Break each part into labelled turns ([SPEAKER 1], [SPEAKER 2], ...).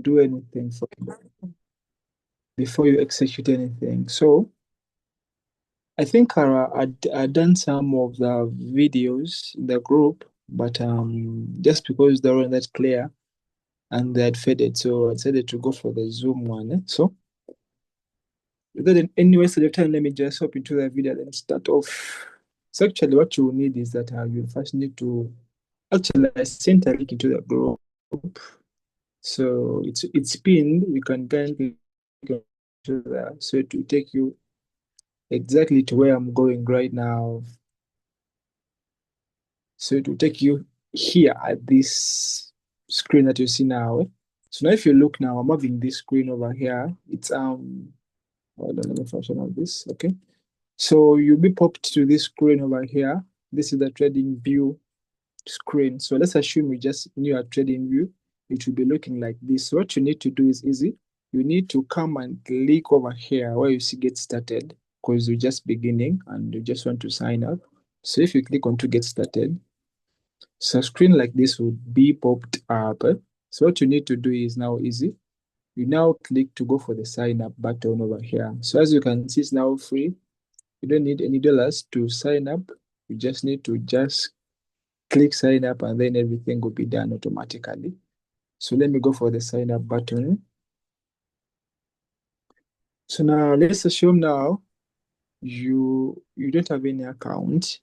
[SPEAKER 1] do anything for before you execute anything. So I think I done some of the videos in the group, but just because they weren't that clear and they had faded, so I decided to go for the Zoom one. So without any wastage of time, let me just hop into the video and start off. So actually, what you will need is that you first need to actually I sent a link into the group. So it's pinned. You can kindly click onto that. So it will take you exactly to where I'm going right now. So it will take you here at this screen that you see now. So now if you look now, I'm having this screen over here. It's hold on, let me fashion out this. Okay. So you'll be popped to this screen over here. This is the trading view screen. So let's assume you just knew a trading view. It will be looking like this. So what you need to do is easy. You need to come and click over here where you see get started because you're just beginning and you just want to sign up. So if you click on to get started, so a screen like this will be popped up. So what you need to do is now easy. You now click to go for the sign up button over here. So as you can see, it's now free. You don't need any dollars to sign up. You just need to just click sign up and then everything will be done automatically. So let me go for the sign up button. So now let's assume now you don't have any account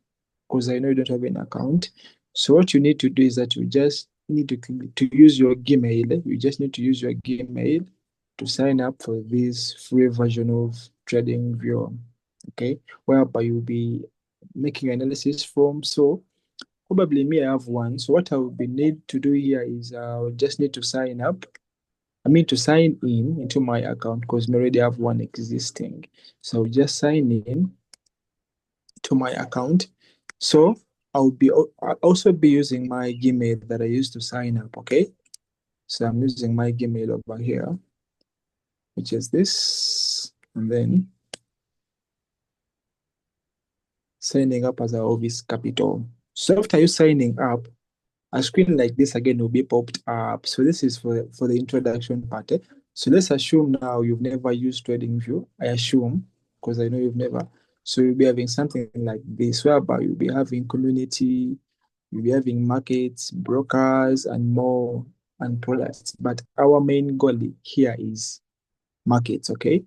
[SPEAKER 1] because I know you don't have any account. So what you need to do is that you just need to use your Gmail. You just need to use your Gmail to sign up for this free version of TradingView. Okay, whereby you'll be making analysis from. So probably me, I have one. So what I will be need to do here is I'll just need to sign up. I mean to sign in into my account because I already have one existing. So I'll just sign in to my account. So I'll also be using my Gmail that I used to sign up. Okay. So I'm using my Gmail over here, which is this, and then signing up as a Ovis Capital. So after you signing up, a screen like this again will be popped up. So this is for the introduction part. So let's assume now you've never used TradingView. I assume because I know you've never. So you'll be having something like this, whereby you'll be having community, you'll be having markets, brokers, and more and products. But our main goal here is markets. Okay.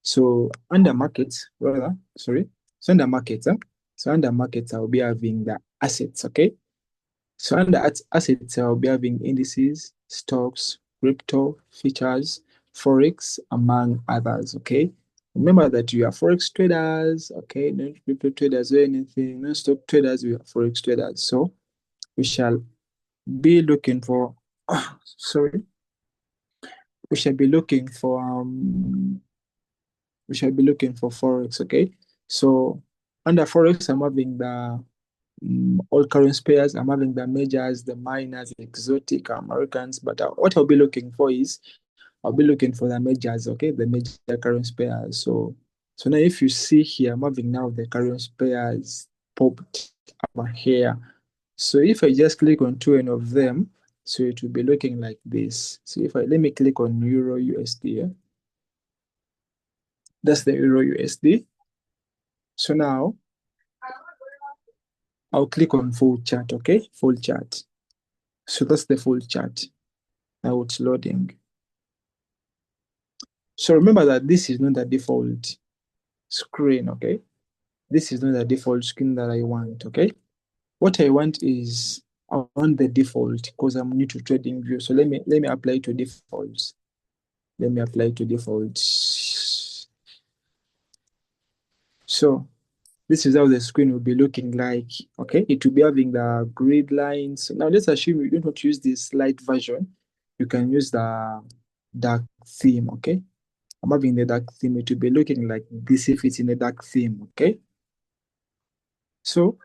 [SPEAKER 1] So under markets, rather, sorry. So under markets, so under markets, I'll be having the assets. Okay. So under assets, I'll be having indices, stocks, crypto, features, forex, among others. Okay. Remember that you are forex traders, okay, not crypto traders or anything, not stock traders, we are forex traders. So we shall be looking for sorry, we shall be looking for forex, okay? So under forex, I'm having the all currency pairs. I'm having the majors, the minors, exotic, Americans. But what I'll be looking for is I'll be looking for the majors, okay? The major currency pairs. So now if you see here, I'm having now the currency pairs popped over here. So if I just click on two of them, so it will be looking like this. So if I let me click on Euro USD, that's the Euro USD. So now I'll click on full chart, okay? Full chart. So that's the full chart. Now it's loading. So remember that this is not the default screen, okay? This is not the default screen that I want, okay? What I want is I want the default because I'm new to TradingView. So let me apply to defaults. Let me apply to defaults. So this is how the screen will be looking like. Okay, it will be having the grid lines. Now let's assume you don't want to use this light version. You can use the dark theme. Okay, I'm having the dark theme. It will be looking like this if it's in the dark theme. Okay, so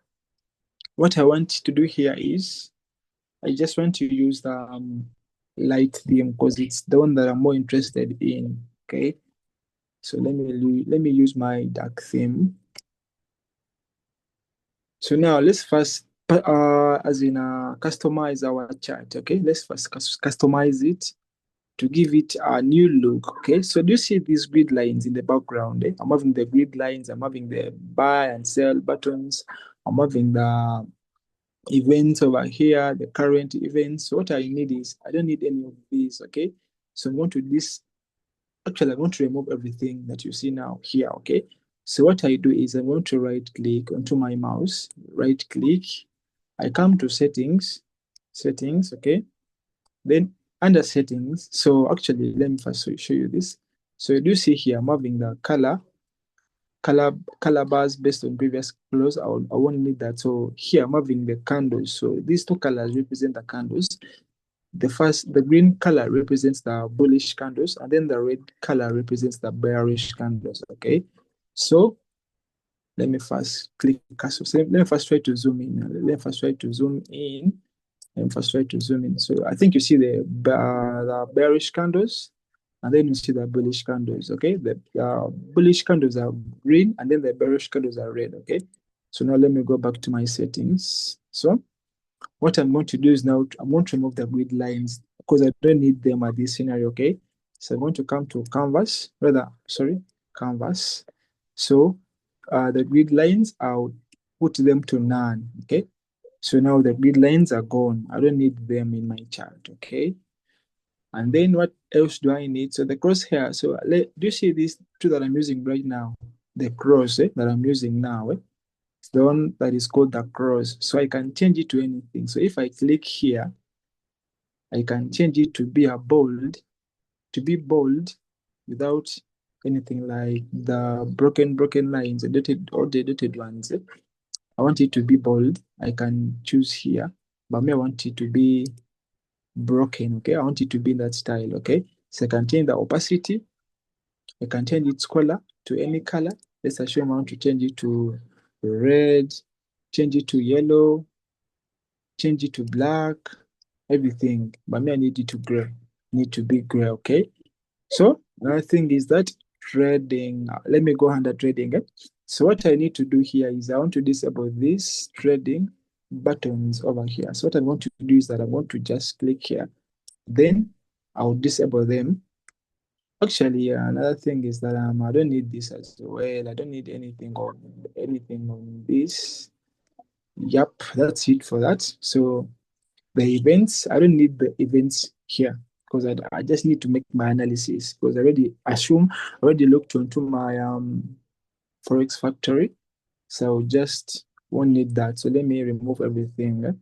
[SPEAKER 1] what I want to do here is I just want to use the light theme because it's the one that I'm more interested in. Okay, so let me use my dark theme. So now let's first, customize our chart. Okay, let's first customize it to give it a new look. Okay, so do you see these grid lines in the background? I'm having the grid lines, I'm having the buy and sell buttons, I'm having the events over here, the current events. So what I need is, I don't need any of these. Okay, so I'm going to this. Actually, I'm going to remove everything that you see now here. Okay, so what I do is I'm going to right click onto my mouse, right click, I come to settings, okay, then under settings. So actually, let me first show you this. So you do see here, I'm having the color bars based on previous colors. I won't need that. So here I'm having the candles. So these two colors represent the candles. The green color represents the bullish candles, and then the red color represents the bearish candles. Okay, so let me first click cancel. So let me first try to zoom in. Let me first try to zoom in. Let me first try to zoom in. So I think you see the bearish candles, and then you see the bullish candles. Okay, the bullish candles are green, and then the bearish candles are red. Okay, so now let me go back to my settings. So what I'm going to do is now I'm going to remove the grid lines because I don't need them at this scenario. Okay, so I'm going to come to canvas. So the grid lines, I'll put them to none. Okay, so now the grid lines are gone. I don't need them in my chart. Okay, and then what else do I need? So the crosshair. So do you see this tool that I'm using right now? The cross that I'm using now. It's the one that is called the cross. So I can change it to anything. So if I click here, I can change it to be bold without anything like the broken lines, the dotted ones. I want it to be bold. I can choose here, but me, I want it to be broken. Okay, I want it to be in that style. Okay, so I can change the opacity. I can change its color to any color. Let's assume I want to change it to red, change it to yellow, change it to black, everything. But me, I need it to gray. Need to be gray. Okay. So another thing is that trading. Let me go under trading. So what I need to do here is I want to disable this trading buttons over here. So what I want to do is that I want to just click here. Then I'll disable them. Actually, another thing is that I don't need this as well. I don't need anything on this. Yep, that's it for that. So the events, I don't need the events here because I just need to make my analysis because I already looked into my Forex Factory. So just won't need that. So let me remove everything,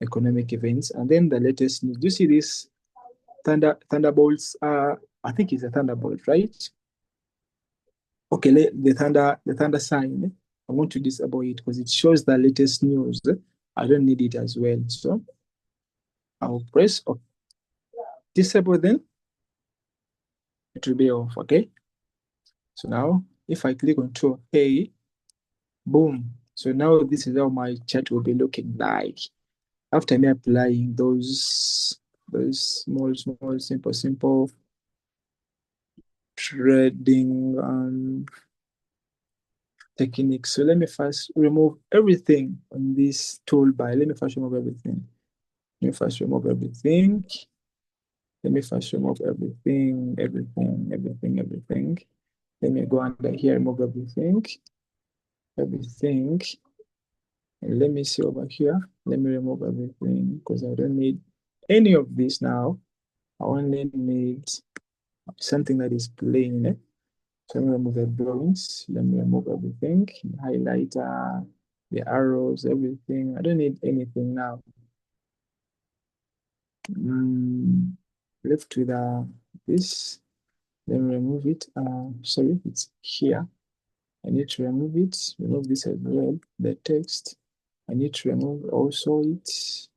[SPEAKER 1] economic events, and then the latest news. Do you see this Thunderbolts? I think it's a Thunderbolt, right? Okay, the thunder sign. I want to disable it because it shows the latest news. I don't need it as well. So I'll press disable then. It will be off. Okay. So now if I click on OK, boom. So now this is how my chart will be looking like after me applying those small, simple trading techniques. So let me first remove everything on this toolbar. Let me first remove everything. Let me first remove everything. Let me first remove everything. Let me go under here, remove everything. And let me see over here. Let me remove everything because I don't need any of this now. I only need something that is plain. So let me remove the drawings. Let me remove everything. The highlighter, the arrows, everything. I don't need anything now. Left with this. Let me remove it. Sorry, it's here. I need to remove it. Remove this as well. The text. I need to remove also it.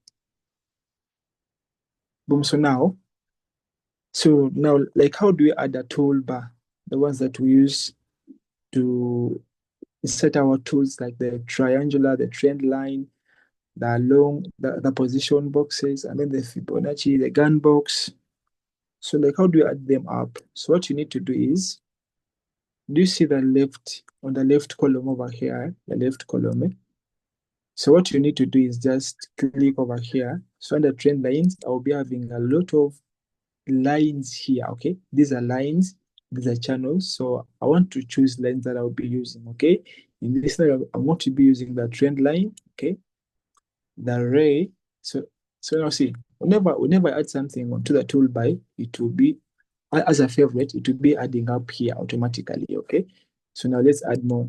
[SPEAKER 1] Boom. So now, like, how do we add a toolbar? The ones that we use to set our tools, like the triangular, the trend line, the position boxes, and then the Fibonacci, the gun box. So like, how do you add them up? So what you need to do is, do you see on the left column over here, the left column? So what you need to do is just click over here. So under trend lines, I'll be having a lot of lines here, okay? These are lines, these are channels. So I want to choose lines that I'll be using, okay? In this scenario, I want to be using the trend line, okay? The ray. So now see, whenever I add something onto the toolbar, it will be as a favorite, it will be adding up here automatically, okay? So now let's add more.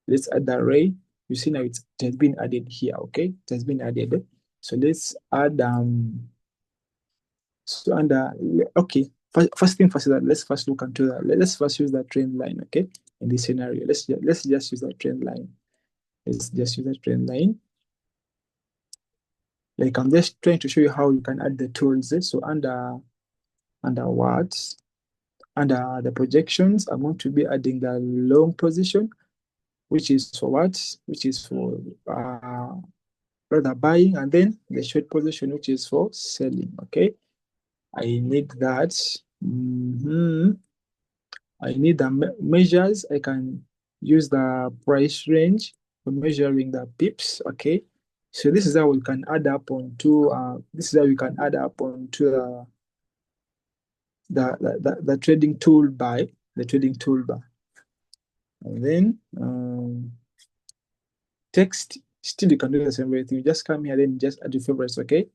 [SPEAKER 1] Let's add the array. You see now it has been added here, okay? It has been added. So let's add so under okay. First thing first is that let's first look into that. Let's first use the trend line, okay? In this scenario, let's just use the trend line. Let's just use the trend line. Like I'm just trying to show you how you can add the tools. So under what? Under the projections, I'm going to be adding the long position, which is for what? Which is for rather buying, and then the short position, which is for selling. Okay, I need that. I need the measures. I can use the price range for measuring the pips. Okay, so this is how we can add up onto. This is how we can add up onto the trading toolbar. The trading toolbar, and then text. Still, you can do the same way thing. You just come here, then just add your favorites. Okay.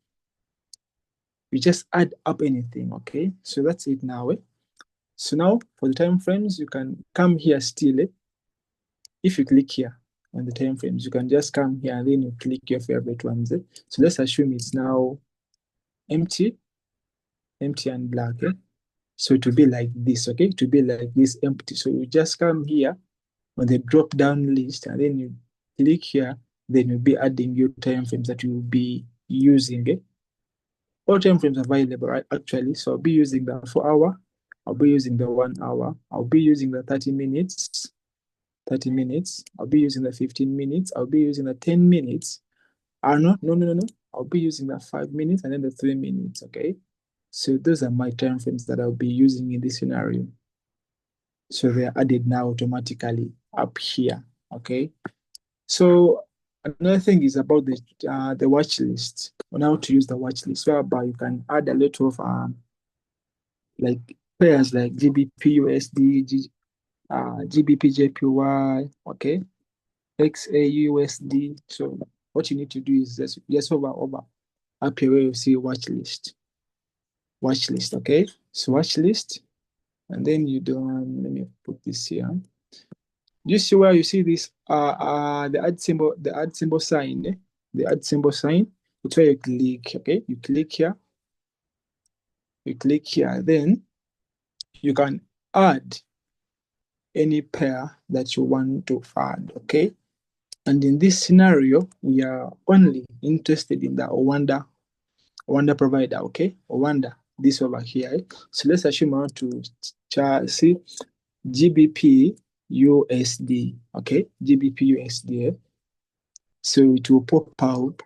[SPEAKER 1] You just add up anything, okay? So that's it now. So now for the time frames, you can come here still. If you click here on the time frames, you can just come here and then you click your favorite ones. So let's assume it's now empty and black. So it will be like this, okay? It will be like this empty. So you just come here on the drop down list and then you click here, then you'll be adding your time frames that you will be using. All time frames available, right? Actually, so I'll be using the 4 hour, I'll be using the 1 hour, I'll be using the 30 minutes, I'll be using the 15 minutes, I'll be using the 10 minutes. No. I'll be using the 5 minutes and then the 3 minutes, okay? So those are my time frames that I'll be using in this scenario. So they're added now automatically up here, okay? So another thing is about the watch list, on how to use the watch list, whereby you can add a lot of like pairs like GBP USD, GBP JPY, okay, XAUSD. So what you need to do is just over up here where you see watch list, okay. So watch list, and then you don't. Let me put this here. You see where you see this the add symbol sign, the add symbol sign. It's where you click, okay. You click here, then you can add any pair that you want to add, okay. And in this scenario, we are only interested in the Oanda provider, okay. Oanda, this over here. So let's assume I want to see GBP USD, okay, GBP USD. So it will pop out.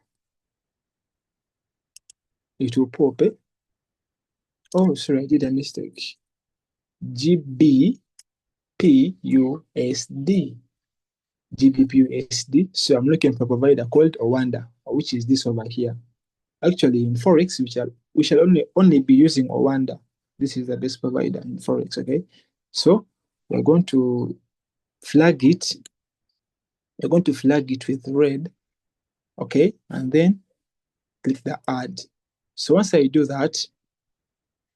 [SPEAKER 1] It will pop. Oh, sorry, I did a mistake. GBP USD. GBP USD. So I'm looking for a provider called Oanda, which is this over here. Actually, in Forex, we shall only be using Oanda. This is the best provider in Forex, okay? So we're going to flag it. We're going to flag it with red, okay? And then click the add. So once I do that,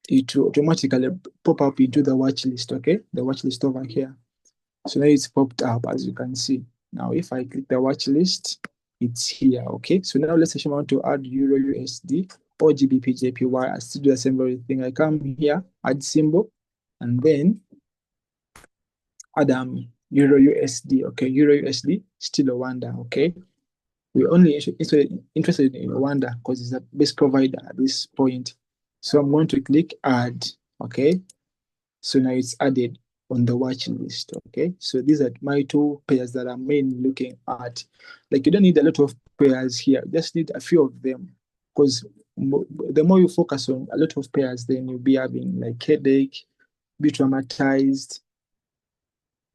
[SPEAKER 1] it will automatically pop up into the watch list, okay? The watch list over here. So now it's popped up, as you can see. Now, if I click the watch list, it's here, okay? So now let's say I want to add Euro USD or GBP JPY. I still do the same very thing. I come here, add symbol, and then add Euro USD, okay? Euro USD, still Oanda, okay? We're only interested in Oanda because it's the best provider at this point. So I'm going to click add, okay? So now it's added on the watch list, okay? So these are my two pairs that I'm mainly looking at. Like you don't need a lot of pairs here, just need a few of them, because the more you focus on a lot of pairs, then you'll be having like headache, be traumatized,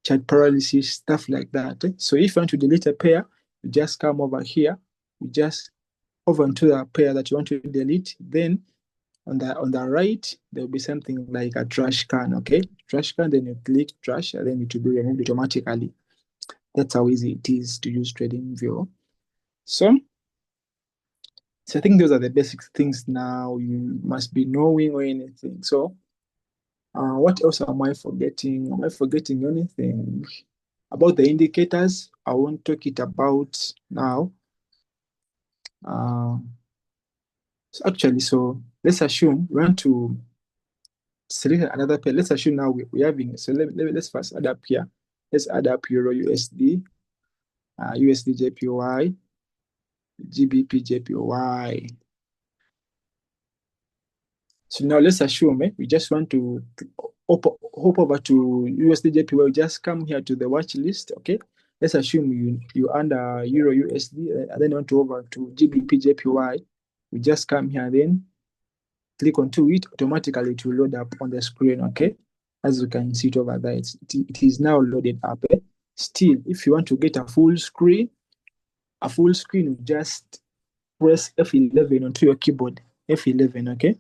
[SPEAKER 1] chart paralysis, stuff like that. So if you want to delete a pair, you just come over here, you just over into the pair that you want to delete, then On the right, there will be something like a trash can, okay? Trash can, then you click trash, and then it will be removed automatically. That's how easy it is to use TradingView. So I think those are the basic things now you must be knowing or anything. So what else am I forgetting? Am I forgetting anything? About the indicators, I won't talk it about now. So let's assume we want to select another pair. Let's assume now we're having, so let's first add up here. Let's add up Euro USD, USD JPY, GBP JPY. So now let's assume we just want to hop over to USD JPY. We just come here to the watch list, okay? Let's assume you under Euro USD, and then you want to over to GBP JPY. We just come here, then click onto it. Automatically, it will load up on the screen, okay? As you can see it over there, it is now loaded up. Still, if you want to get a full screen, you just press F11 onto your keyboard. F11, okay?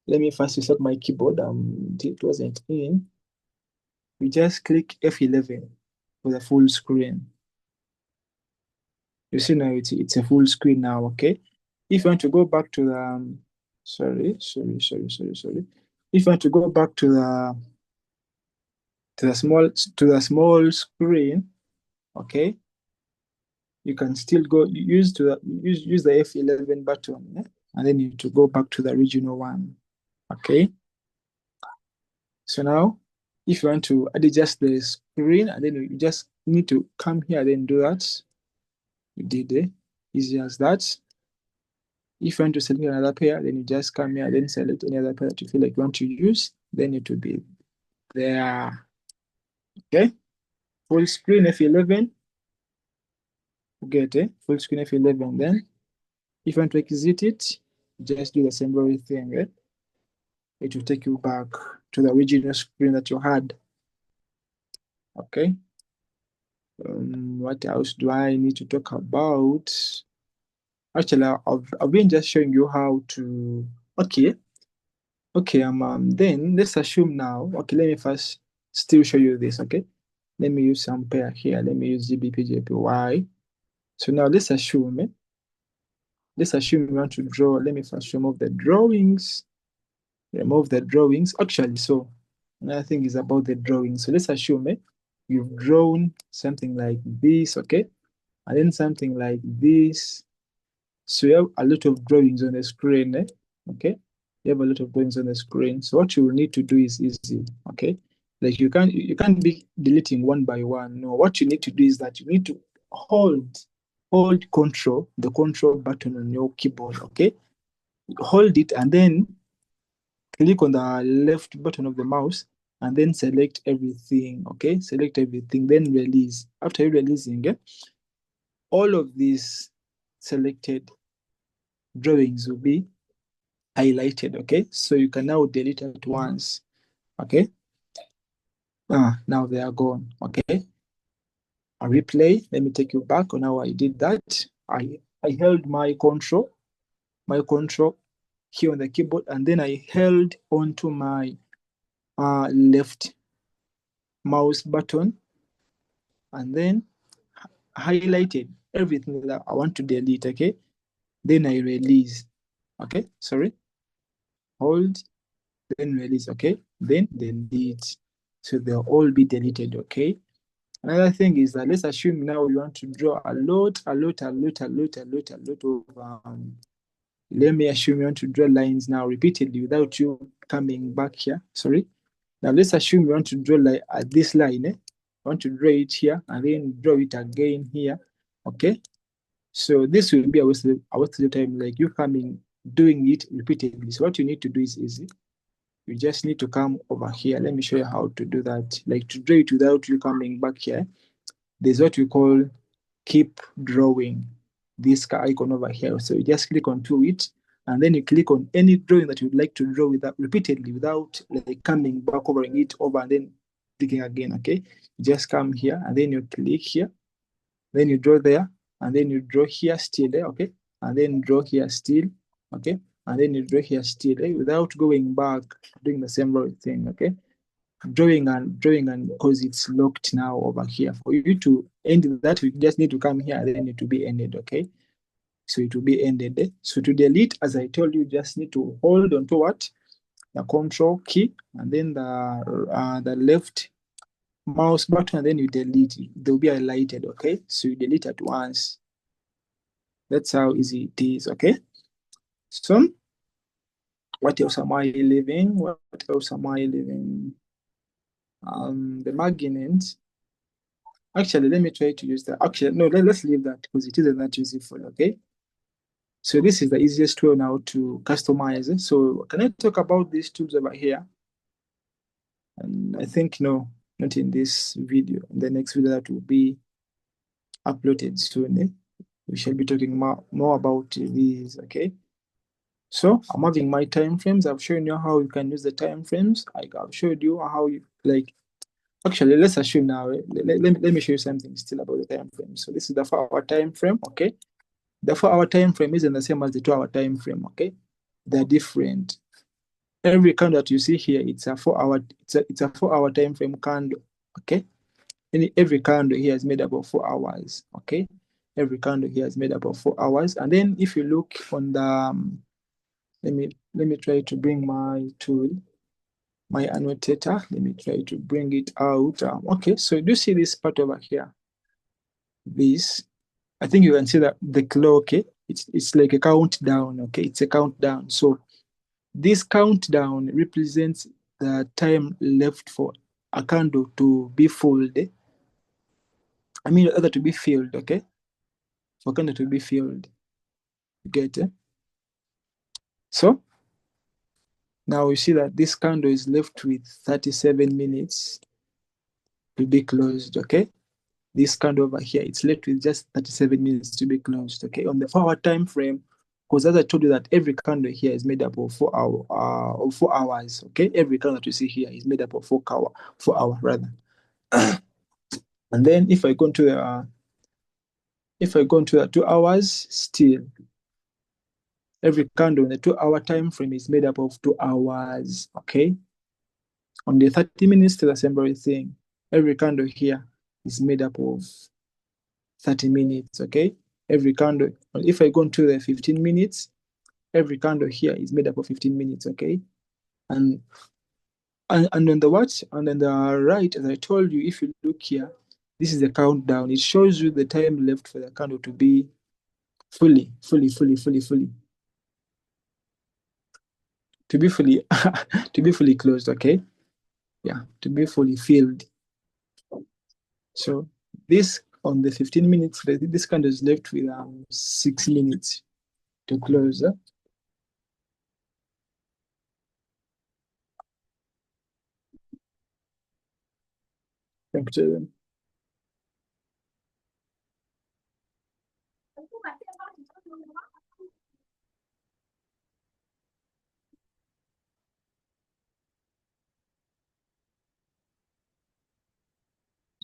[SPEAKER 1] Let me first reset my keyboard. It wasn't in. We just click F11 for the full screen. You see now it's a full screen now, okay? If you want to go back to the sorry. If you want to go back to the small screen, okay, you can still go use the F11 button, and then you need to go back to the original one, okay? So now, if you want to adjust the screen, and then you just need to come here, then do that. You did it, easy as that. If you want to select another pair, then you just come here, then select any other pair that you feel like you want to use, then it will be there. Okay, full screen F11. Get it, full screen F11. Then, if you want to exit it, just do the same very thing. It will take you back to the original screen that you had. Okay. What else do I need to talk about? Actually, I've been just showing you how to. Okay. Then let's assume now. Okay, let me first still show you this. Okay, let me use some pair here. Let me use GBP JPY. So now let's assume. Let's assume we want to draw. Let me first remove the drawings. Actually, so another thing is about the drawing. So let's assume you've drawn something like this, okay, and then something like this. So you have a lot of drawings on the screen, okay? You have a lot of drawings on the screen. So what you will need to do is easy, okay? Like you can't be deleting one by one. No, what you need to do is that you need to hold the control button on your keyboard, okay? Hold it and then click on the left button of the mouse and then select everything, okay? Select everything, then release. After you releasing, all of these selected drawings will be highlighted, okay? So you can now delete at once, okay? Now they are gone, okay? A replay, let me take you back on how I did that. I held my control here on the keyboard, and then I held onto my left mouse button, and then highlighted everything that I want to delete, okay? Then I release, okay? Sorry, hold, then release, okay? Then delete. So they'll all be deleted, okay? Another thing is that let's assume now you want to draw a lot of, let me assume you want to draw lines now repeatedly without you coming back here, sorry. Now let's assume you want to draw like this line, I want to draw it here and then draw it again here, okay? So this will be a waste of time, like you doing it repeatedly. So what you need to do is easy. You just need to come over here. Let me show you how to do that. Like to draw it without you coming back here. There's what we call keep drawing. This icon over here. So you just click onto it, and then you click on any drawing that you'd like to draw repeatedly without like coming back overing it over and then clicking again. Okay, you just come here and then you click here, then you draw there, and then you draw here still there. Okay, and then draw here still. Okay, and then you draw here still, without going back, doing the same thing, okay? Drawing and because it's locked now over here. For you to end that, we just need to come here, then it will be ended, okay? So it will be ended. So to delete, as I told you, just need to hold on to what? The control key, and then the left mouse button, and then you delete it. They'll be highlighted, okay? So you delete at once. That's how easy it is, okay? So what else am I leaving? What else am I leaving? The magnet. Actually, let me try to use that. Actually, no, let's leave that because it isn't that useful, okay? So this is the easiest way now to customize it. So can I talk about these tools over here? And I think, no, not in this video. In the next video that will be uploaded soon, we shall be talking more about these, okay? So I'm having my time frames. I've shown you how you can use the time frames. I've showed you how you like. Actually, let's assume now. Let me show you something still about the time frame. So this is the 4-hour time frame, okay? The 4-hour time frame isn't the same as the 2-hour time frame, okay? They're different. Every candle that you see here, it's a 4-hour. It's a 4-hour time frame candle, okay? And every candle here is made up of 4 hours, okay? Every candle here is made up of 4 hours. And then if you look on the let me try to bring my tool, my annotator. Let me try to bring it out. Okay, so do you see this part over here? This, I think you can see that the clock, okay? It's like a countdown, okay? It's a countdown. So this countdown represents the time left for a candle to be filled. I mean, other to be filled, okay? For candle to be filled. You get it? So now you see that this candle is left with 37 minutes to be closed, okay? This candle over here, it's left with just 37 minutes to be closed, okay? On the 4-hour time frame, because as I told you that every candle here is made up of 4 hours, okay? Every candle that you see here is made up of 4 hour rather. And then if I go into the 2 hours, still every candle in the 2-hour time frame is made up of 2 hours, okay? On the 30 minutes to the same very thing. Every candle here is made up of 30 minutes, okay? Every candle, if I go into the 15 minutes, every candle here is made up of 15 minutes, okay? And on the what? And on the right, as I told you, if you look here, this is the countdown. It shows you the time left for the candle to be fully to be fully closed, okay? Yeah, to be fully filled. So this on the 15 minutes, this candle is left with 6 minutes to close. Temperature.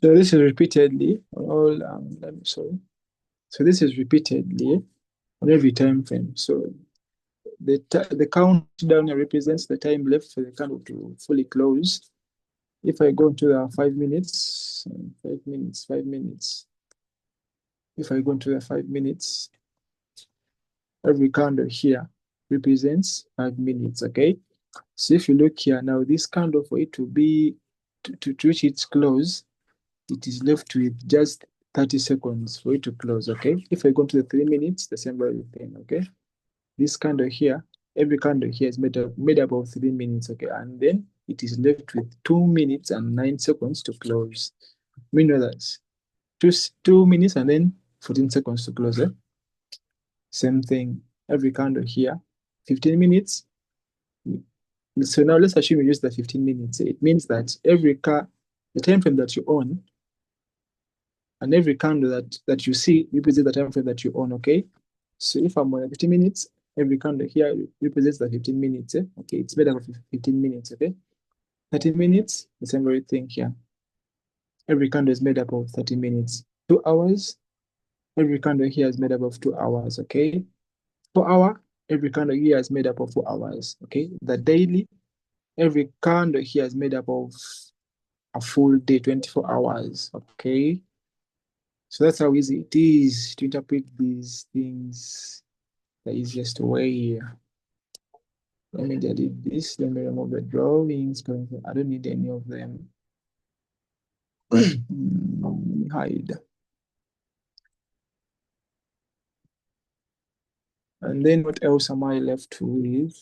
[SPEAKER 1] So this is repeatedly on all. Sorry. So this is repeatedly on every time frame. So the countdown represents the time left for the candle to fully close. If I go into the 5 minutes, 5 minutes, 5 minutes. If I go into the 5 minutes, every candle here represents 5 minutes, okay? So if you look here now, this candle for it to be, to reach its close, it is left with just 30 seconds for it to close, okay? If I go to the 3 minutes, the same very thing, okay? This candle here, every candle here is made up of 3 minutes, okay? And then it is left with 2 minutes and 9 seconds to close. Meaning that 2 minutes and then 14 seconds to close, Same thing, every candle here, 15 minutes. So now let's assume you use the 15 minutes. It means that the time frame that you own, and every candle that you see represents the time frame that you own, okay? So if I'm on 15 minutes, every candle here represents the 15 minutes, okay? It's made up of 15 minutes, okay? 30 minutes, the same very thing here. Every candle is made up of 30 minutes. 2 hours, every candle here is made up of 2 hours, okay? 4 hour, every candle here is made up of 4 hours. Okay, the daily, every candle here is made up of a full day, 24 hours. Okay, so that's how easy it is to interpret these things the easiest way. Let me delete this. Let me remove the drawings because I don't need any of them. Hide. And then what else am I left with?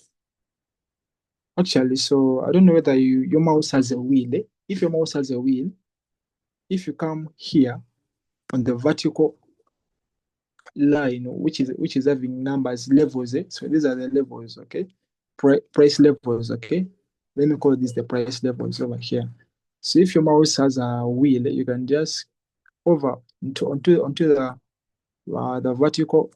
[SPEAKER 1] Actually, so I don't know whether your mouse has a wheel. Eh? If your mouse has a wheel, if you come here on the vertical line, which is having numbers, levels. Eh? So these are the levels, okay? Price levels, okay? Let me call this the price levels over here. So if your mouse has a wheel, you can just over onto the vertical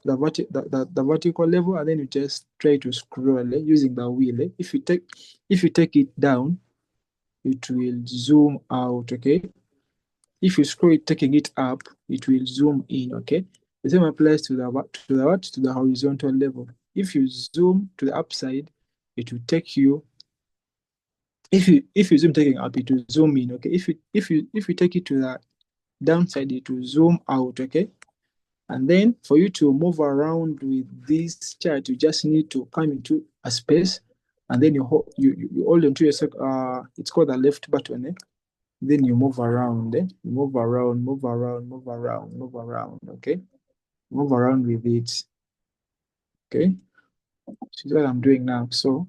[SPEAKER 1] level, and then you just try to scroll using the wheel. If you take it down, it will zoom out. Okay. If you scroll it, taking it up, it will zoom in. Okay. The same applies to the horizontal level. If you zoom to the upside, it will take you. If you zoom taking up, it will zoom in. Okay. If you take it to the downside, it will zoom out. Okay. And then for you to move around with this chart, you just need to come into a space, and then you hold onto it's called the left button. Then you move around. You move around, move around, move around, move around. Okay, move around with it. Okay, so that's what I'm doing now. So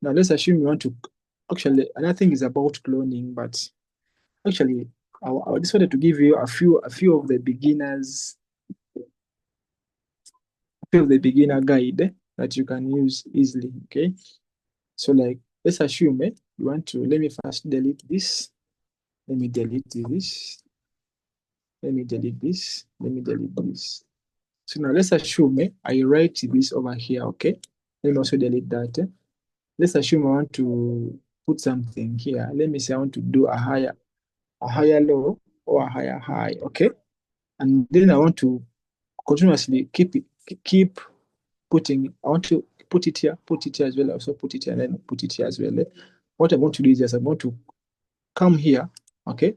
[SPEAKER 1] now let's assume you want to. Actually, another thing is about cloning, but actually, I just wanted to give you a few of the beginner guide that you can use easily. Okay, so like let's assume you want to. Let me first delete this. Let me delete this. Let me delete this. Let me delete this. So now let's assume I write this over here. Okay, let me also delete that. Let's assume I want to put something here. Let me say I want to do a higher low or a higher high. Okay, and then I want to continuously keep putting. I want to put it here as well. Also put it here and then put it here as well. What I want to do is just I want to come here. Okay, I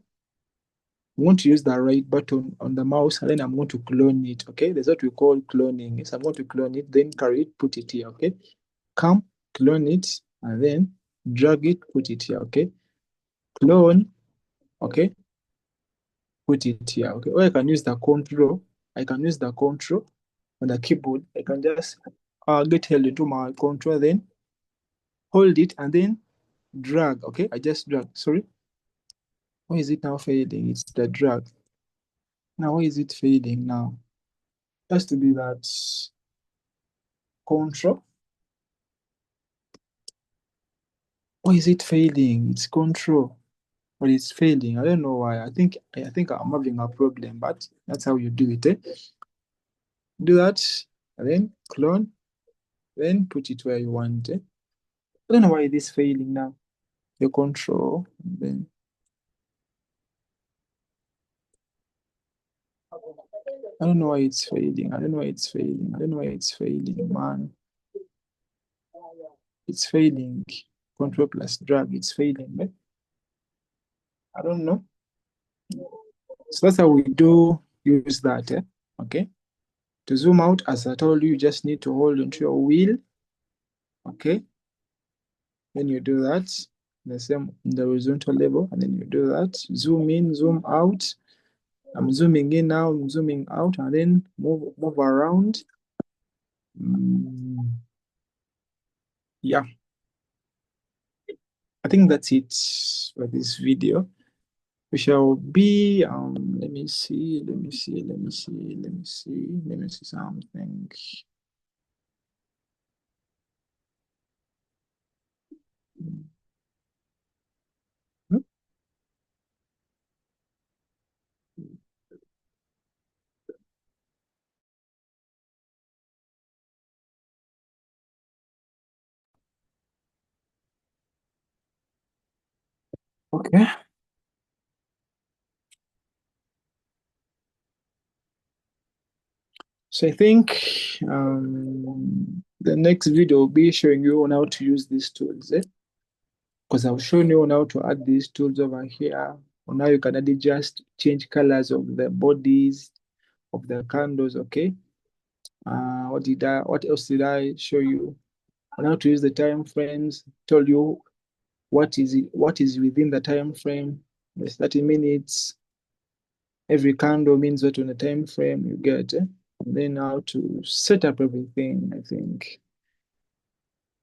[SPEAKER 1] want to use the right button on the mouse, and then I'm going to clone it. Okay, that's what we call cloning. So I'm going to clone it, then carry it, put it here. Okay, come, clone it, and then drag it, put it here. Okay, clone. Okay, put it here. Okay, or I can use the control. I can use the control on the keyboard. I can just get held into my control, then hold it, and then drag. Okay, I just drag. Sorry, why is it now fading? It's the drag. Now, why is it fading now? It has to be that control. Why is it failing? It's control, but it's failing. I don't know why. I think I'm having a problem, but that's how you do it. Do that, and then clone, then put it where you want. I don't know why it is failing now. The control, then I don't know why it's failing. I don't know why it's failing. I don't know why it's failing, man. It's failing. Control plus drag, it's failing. I don't know. So that's how we do use that. Okay. To zoom out, as I told you, you just need to hold onto your wheel. Okay. Then you do that, the same in the horizontal level, and then you do that. Zoom in, zoom out. I'm zooming in now, I'm zooming out, and then move around. Mm, yeah, I think that's it for this video. We shall be let me see, let me see, let me see, let me see, let me see something. Hmm? Okay. So I think The next video will be showing you on how to use these tools, because I've shown you on how to add these tools over here. On how you can adjust, change colors of the bodies of the candles. Okay. What else did I show you? On how to use the time frames. Told you what is within the time frame. There's 30 minutes. Every candle means what on the time frame you get. And then how to set up everything, I think.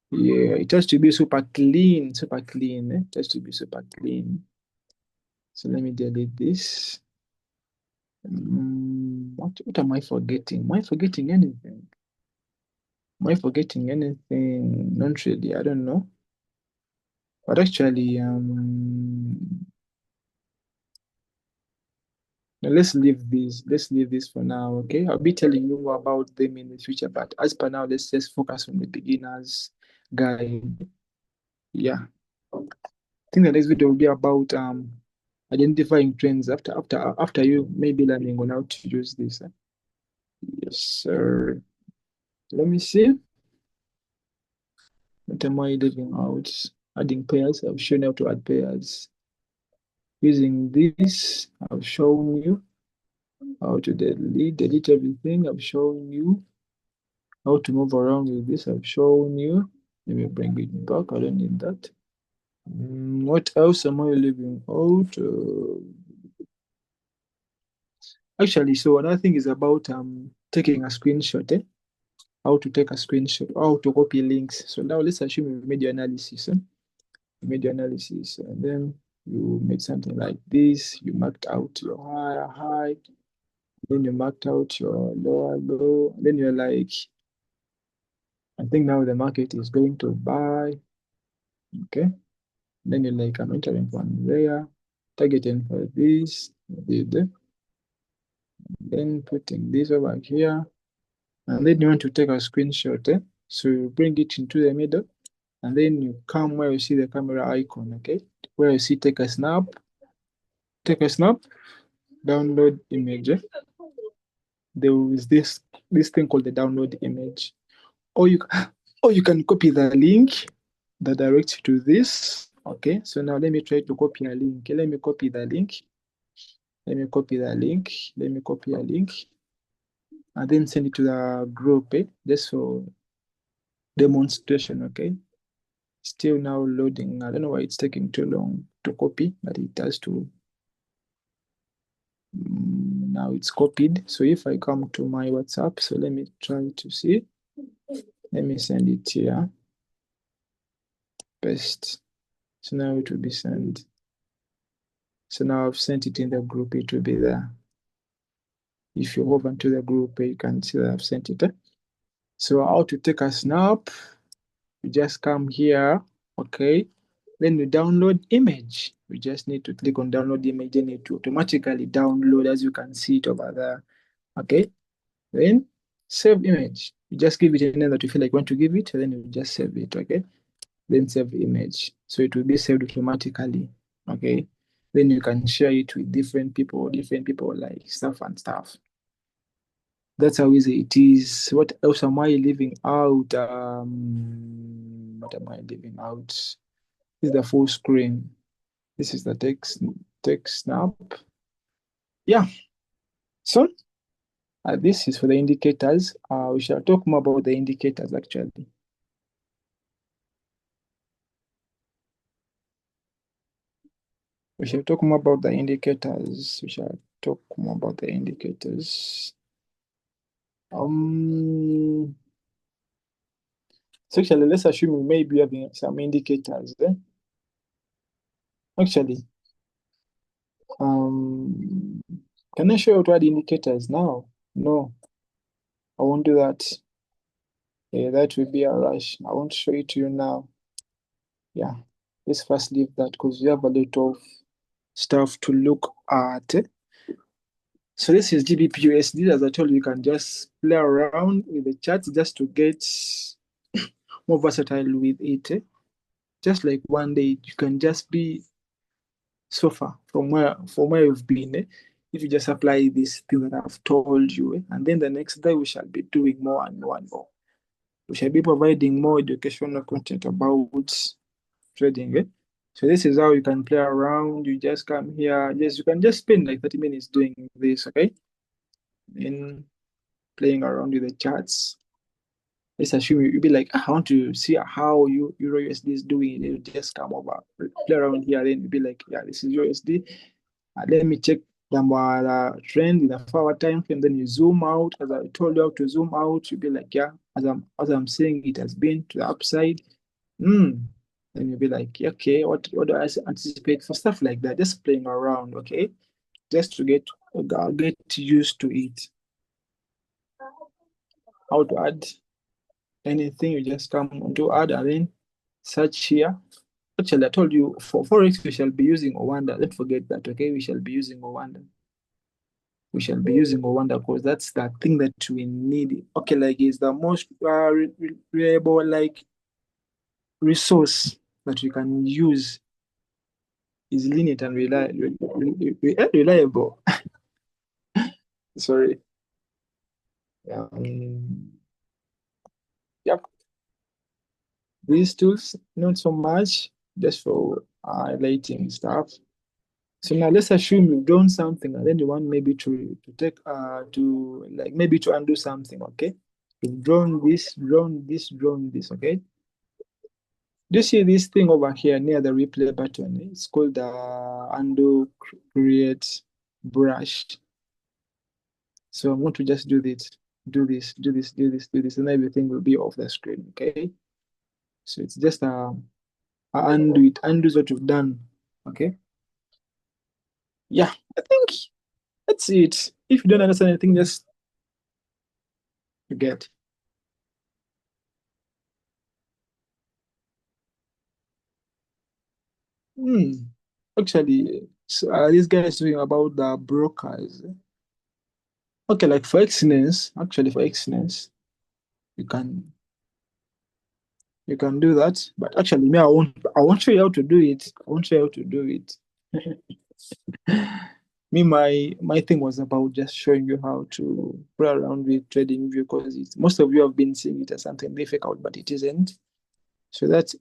[SPEAKER 1] Yeah, it has to be super clean, super clean. It has to be super clean. So let me delete this. What am I forgetting? Am I forgetting anything? Am I forgetting anything? Not really, I don't know. But actually, let's leave this. Let's leave this for now, okay? I'll be telling you more about them in the future, but as per now, let's just focus on the beginner's guide. Yeah. I think the next video will be about identifying trends after you maybe learning on how to use this. Yes, sir. Let me see. What am I leaving out? Adding pairs. I've shown you how to add pairs. Using this, I've shown you how to delete everything. I've shown you how to move around with this. I've shown you. Let me bring it back. I don't need that. What else am I leaving out? Actually, so another thing is about taking a screenshot. How to take a screenshot, how to copy links. So now let's assume you made your analysis. You made your analysis, and then you made something like this. You marked out your high, then you marked out your low. Then you're like, I think now the market is going to buy. Okay. Then you're like, I'm entering from there, targeting for this, then putting this over here. And then you want to take a screenshot. So you bring it into the middle, and then you come where you see the camera icon, okay? Where you see take a snap, download image. There is this thing called the download image. Or you can copy the link that directs you to this. Okay, so now let me try to copy a link. Let me copy the link. Let me copy a link and then send it to the group, just for demonstration, okay? Still now loading. I don't know why it's taking too long to copy, but it has to. Now it's copied. So if I come to my WhatsApp, so let me try to see. Let me send it here. Paste. So now it will be sent. So now I've sent it in the group. It will be there. If you move into the group, you can see that I've sent it. So how to take a snap? You just come here, okay? Then you download image. You just need to click on download image, then it will automatically download, as you can see it over there. Okay. Then save image. You just give it a name that you feel like you want to give it, and then you just save it. Okay. Then save image. So it will be saved automatically. Okay. Then you can share it with different people like stuff and stuff. That's how easy it is. What else am I leaving out? What am I leaving out? This is the full screen. This is the text snap. Yeah. So this is for the indicators. We shall talk more about the indicators actually. We shall talk more about the indicators. We shall talk more about the indicators. So actually, let's assume we may be having some indicators. Actually, can I show you how to add indicators now? No, I won't do that. Yeah, that will be a rush. I won't show it to you now. Yeah, let's first leave that because we have a lot of stuff to look at. So this is GBP/USD. As I told you, you can just play around with the charts just to get more versatile with it. Just like one day you can just be so far from where you've been. If you just apply this thing that I've told you, and then the next day we shall be doing more and more and more. We shall be providing more educational content about trading. So this is how you can play around. You just come here. Yes, you can just spend like 30 minutes doing this, okay? In playing around with the charts. Let's assume you'll be like, I want to see how Euro USD is doing. You just come over, play around here, then you'll be like, yeah, this is USD. Let me check the trend in the forward time frame. Then you zoom out. As I told you how to zoom out, you'll be like, yeah, as I'm saying, it has been to the upside. Then you'll be like, okay, what do I anticipate for stuff like that? Just playing around, okay? Just to get used to it. How to add anything, you just come to add and then search here. Actually, I told you for Forex, we shall be using Owanda. Don't forget that, okay? We shall be using Owanda. We shall be using Owanda because that's the thing that we need. Okay, like is the most reliable like resource that we can use is linear and reliable. Sorry. Yep. These tools, not so much, just for highlighting stuff. So now let's assume you've done something and then you want maybe to take to like maybe to undo something, okay? You've drawn this, okay? Do you see this thing over here near the replay button? It's called the undo create brush. So I'm going to just do this, and everything will be off the screen, okay? So it's just undo it, undoes what you've done, okay? Yeah, I think that's it. If you don't understand anything, just forget. Actually, so, this guy is talking about the brokers. Okay, like for excellence, actually for excellence, you can do that. But actually, me, I won't show you how to do it. I won't show you how to do it. Me, my thing was about just showing you how to play around with trading because most of you have been seeing it as something difficult, but it isn't. So that's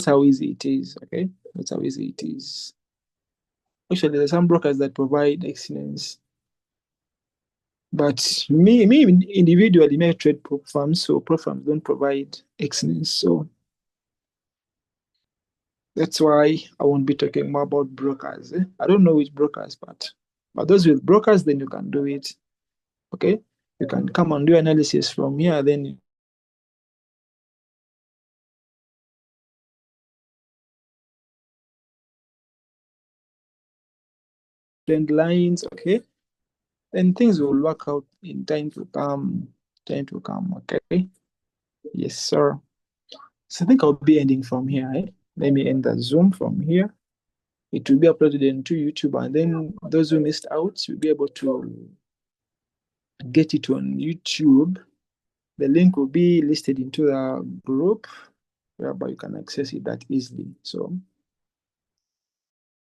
[SPEAKER 1] how easy it is. Okay, that's how easy it is. Actually, there's some brokers that provide excellence, but me individually, may trade prop firms, so prop firms don't provide excellence. So that's why I won't be talking more about brokers. I don't know which brokers, but those with brokers, then you can do it. Okay, you can come and do analysis from here. Then trend lines. Okay, then things will work out in time to come. Time to come. Okay. Yes, sir. So I think I'll be ending from here. Let me end the Zoom from here. It will be uploaded into YouTube, and then those who missed out will be able to get it on YouTube. The link will be listed into the group whereby you can access it that easily. So